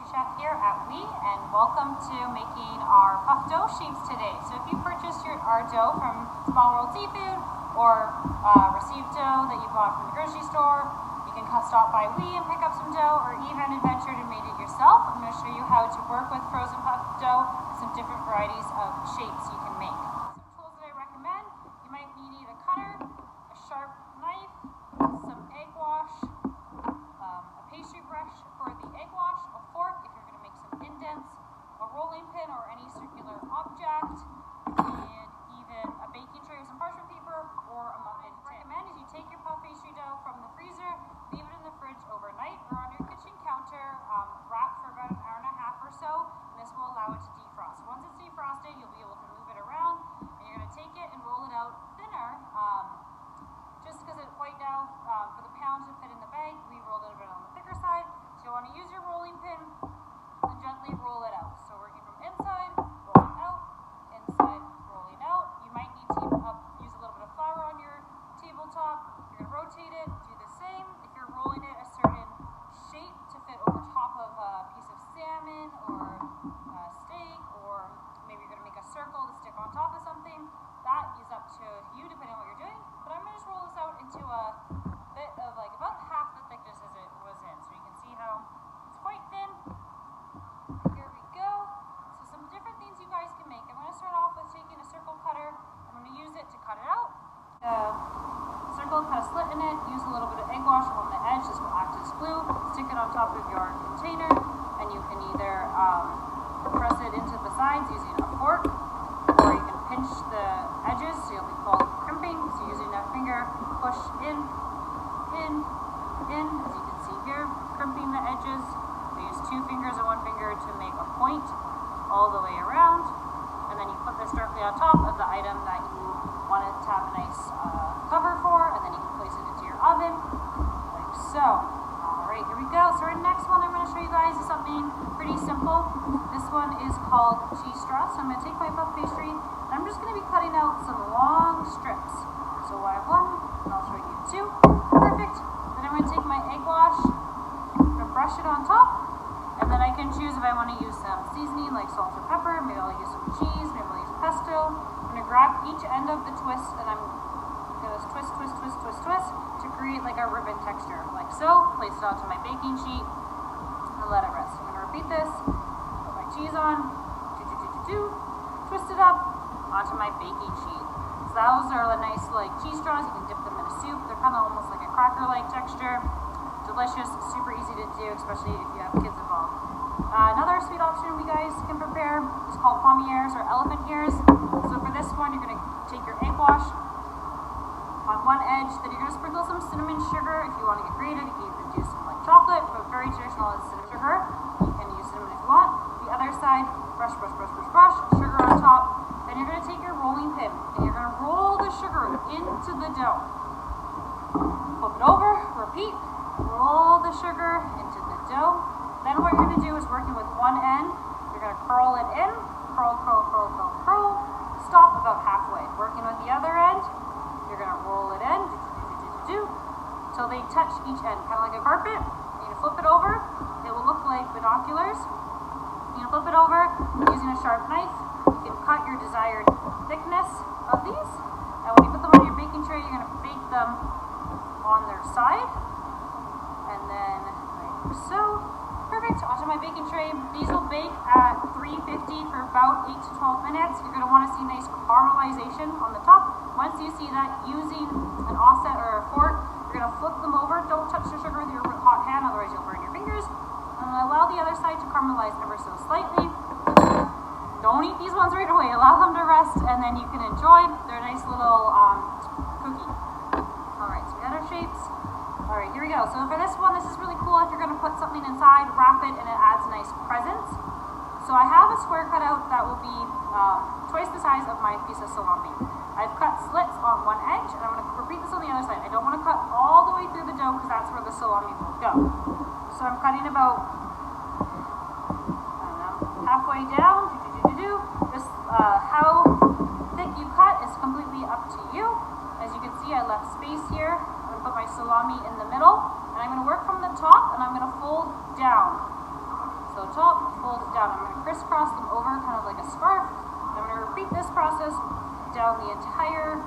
Chef here at We, and welcome to making our puff dough shapes today. So if you purchased our dough from Small World Seafood or received dough that you bought from the grocery store, you can stop by We and pick up some dough, or even adventured and made it yourself. I'm going to show you how to work with frozen puff dough and some different varieties of shapes you can make. Some tools that I recommend: you might need a cutter, a sharp knife, some egg wash, a pastry brush for the egg wash, a fork if you're going to make some indents, a rolling pin or any circular object, and even a baking tray with some parchment paper or a muffin tin. What I recommend is you take your puff pastry dough from the freezer, leave it in the fridge overnight or on your kitchen counter, wrap for about an hour and a half or so, and this will allow it to defrost. Once it's defrosted, you'll be able to move it around, and you're going to take it and roll it out thinner. Just because right now, for the pound to fit in the bag, we rolled it a bit on the thicker side. So you want to use your rolling pin and gently roll it out. So working from inside, rolling out, inside, rolling out. You might need to use a little bit of flour on your tabletop. You're going to rotate it, do the same. If you're rolling it a certain shape to fit over top of a piece of salmon or a steak, or maybe you're going to make a circle to stick on top of something, that is up to you depending on what you're doing. But I'm going to just roll this out into a bit of like about half the thickness as it was in. So you can see how it's quite thin. Here we go. So some different things you guys can make. I'm going to start off with taking a circle cutter. I'm going to use it to cut it out. Circle, cut a slit in it, use a little bit of egg wash on the edge. This will act as glue. Stick it on top of your container, and you can either press it into the sides using a fork, or you can pinch the edges, so you'll be called crimping. So using that finger, push in, as you can see here, crimping the edges. So use two fingers and one finger to make a point all the way around, and then you put this directly on top of the item that you want it to have a nice cover for, and then you can place it into your oven, like so. Alright, here we go. So our next one I'm going to show you guys is something pretty simple. This one is called cheese straw. So I'm going to take my puff pastry, and I'm just going to be cutting out some long strips. So I have one, and I'll show you two. Perfect. Then I'm going to take my egg wash, I'm going to brush it on top, and then I can choose if I want to use some seasoning like salt or pepper. Maybe I'll use some cheese, maybe I'll use pesto. I'm going to grab each end of the twist, and I'm going to twist to create like a ribbon texture, like so. Place it onto my baking sheet and let it rest. I'm going to repeat this. Put my cheese on, twist it up onto my baking sheet. So those are the nice like cheese straws. You can dip them in a soup. They're kind of almost like a cracker-like texture. Delicious, super easy to do, especially if you have kids involved. Another sweet option we guys can prepare is called palmiers or elephant ears. So for this one, you're going to take your egg wash on one edge, then you're going to sprinkle some cinnamon sugar. If you want to get creative, you can even do some like chocolate, but very traditional is cinnamon sugar. You can use cinnamon if you want. The other side, brush, sugar on top. Then you're going to take your rolling pin, and you're going to roll the sugar into the dough. Flip it over, repeat, roll the sugar into the dough. Then what you're going to do is working with one end, you're going to curl it in, curl, stop about halfway. Working with the other end, you're going to roll it in, till they touch each end, kind of like a carpet. You're going to flip it over, it will look like binoculars. You're going to flip it over using a sharp knife. You can cut your desired thickness of these, and when you put them on your baking tray, you're going to bake them on their side, and then like so. Perfect. Onto my baking tray. These will bake at 350 for about 8 to 12 minutes. You're going to want to see nice caramelization on the top. Once you see that, using an offset or a fork, you're going to flip them over. Don't touch the sugar with your hot hand, otherwise you'll burn your fingers. And allow the other side to caramelize ever so slightly. Don't eat these ones right away. Allow them to rest, and then you can enjoy their nice little cookie. Alright, so we got our shapes. Alright, here we go. So for this one, this is really cool. If you're going to put something inside, wrap it, and it adds a nice presence. So I have a square cutout that will be twice the size of my piece of salami. I've cut slits on one edge, and I'm going to repeat this on the other side. I don't want to cut all the way through the dough because that's where the salami will go. So I'm cutting about, I don't know, halfway down. Just how thick you cut is completely up to you. As you can see, I left space here. I'm going to put my salami in the middle, and I'm going to work from the top, and I'm going to fold down. So So top, fold it down. I'm going to crisscross them over kind of like a scarf. I'm going to repeat this process down the entire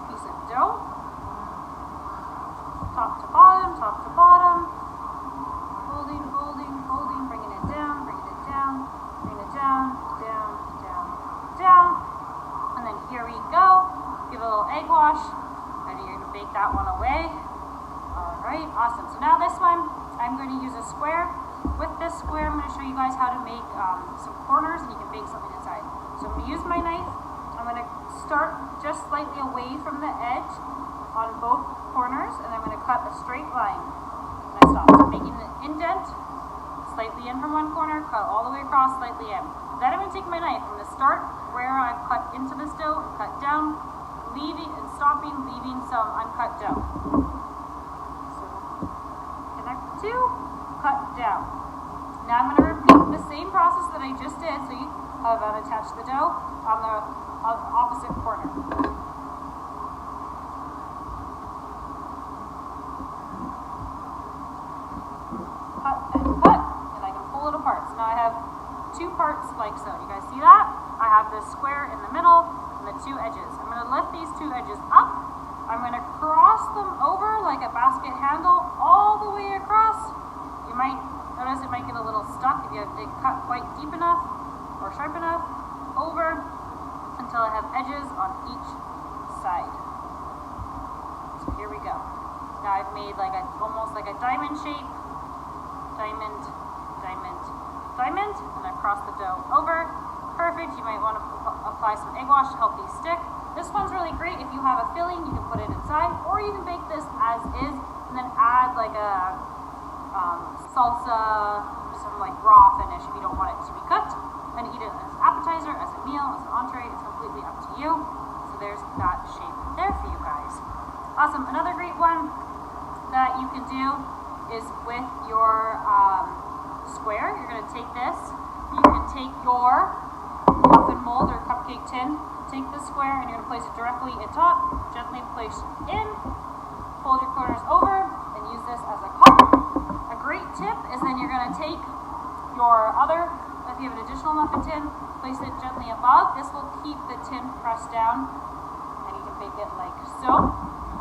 piece of dough. Top to bottom, folding, folding, folding, bringing it down, bringing it down, bringing it down, down, down, down. And then here we go. Give it a little egg wash, and you're going to bake that one away. Alright, awesome. So now this one, I'm going to use a square. With this square, I'm going to show you guys how to make some corners, and you can bake something inside. So I'm going to use my knife. I'm going to start just slightly away from the edge on both corners, and I'm going to cut a straight line. And I stop. So I'm making an indent, slightly in from one corner, cut all the way across, slightly in. Then I'm going to take my knife. I'm going to start where I've cut into this dough, and cut down, leaving and stopping, leaving some uncut dough. So connect the two, cut down. Now I'm going to repeat the same process that I just did, so you have unattached the dough on the opposite corner. Cut and cut, and I can pull it apart. So now I have two parts like so. You guys see that? I have this square in the middle and the two edges. I'm going to lift these two edges up. I'm going to cross them over like a basket handle all the way across. You might notice it might get a little stuck if you didn't cut quite deep enough or sharp enough. Over until I have edges on each side. So here we go. Now I've made like almost like a diamond shape. Diamond, diamond, diamond, and I cross the dough over. Perfect. You might want to apply some egg wash to help these stick. This one's really great if you have a filling, you can put it inside, or you can bake this as is and then add like a salsa, some like raw finish if you don't want it to be cooked, and eat it as an appetizer, as a meal, as an entree. It's completely up to you. So there's that shape there for you guys. Awesome. Another great one that you can do is with your square. You're going to take this. You can take your muffin mold or cupcake tin, take the square, and you're going to place it directly in top, gently place in, fold your corners over, and use this as a cup. A great tip is then you're going to take your other, if you have an additional muffin tin, place it gently above. This will keep the tin pressed down, and you can bake it like so.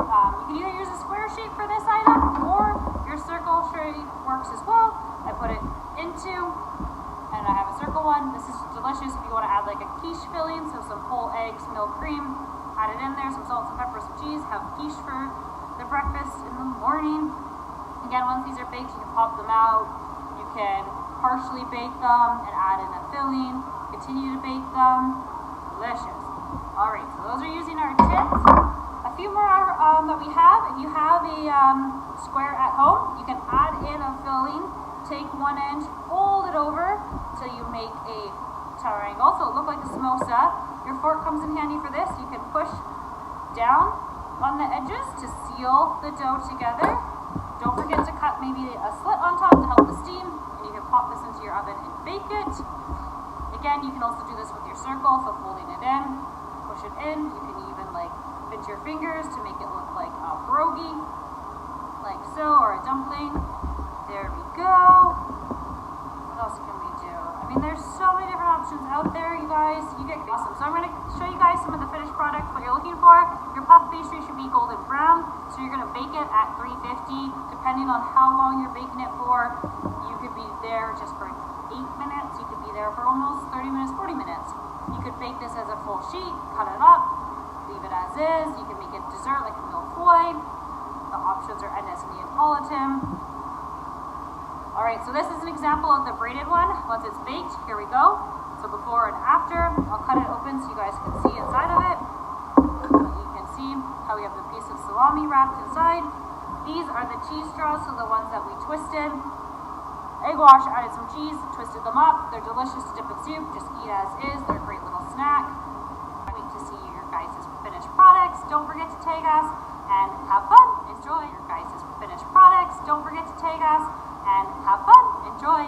You can either use a square shape for this item, or your circle shape works as well. I put it into, and I have a circle one. This is delicious if you want to add like a quiche filling, so some whole eggs, milk cream, add it in there, some salt, some pepper, some cheese, have quiche for the breakfast in the morning. Again, once these are baked, you can pop them out. You can partially bake them and add in a filling, continue to bake them. Delicious. Alright, so those are using our tins. A few more that we have. If you have a square at home, you can add in a filling, take 1 inch, fold it over until you make a triangle, so it looks like a samosa. Your fork comes in handy for this. You can push down on the edges to seal the dough together. Don't forget to cut maybe a slit on top to help the steam, and you can pop this into your oven and bake it. Again, you can also do this with your circle, so folding it in, push it in. You can even like pinch your fingers to make it look like a pierogi, like so, or a dumpling. There we go. What else can we do? I mean, there's so many different options out there, you guys. You get awesome. So I'm going to show you guys some of the finished products, what you're looking for. Your puff pastry should be golden brown, so you're going to bake it at 350. Depending on how long you're baking it for, you could be there just for 8 minutes. You could be there for almost 30 minutes, 40 minutes. You could bake this as a full sheet, cut it up, leave it as is. You can make it dessert like a mille-feuille. The options are endless and Neapolitan. Alright, so this is an example of the braided one. Once it's baked, here we go. So before and after, I'll cut it open so you guys can see inside of it. You can see how we have the piece of salami wrapped inside. These are the cheese straws, so the ones that we twisted. Egg wash, added some cheese, twisted them up. They're delicious to dip in soup. Just eat as is. They're a great little snack. I wait to see your guys' finished products. Don't forget to tag us and have fun. Enjoy your guys' finished products. Don't forget to tag us and have fun. Enjoy.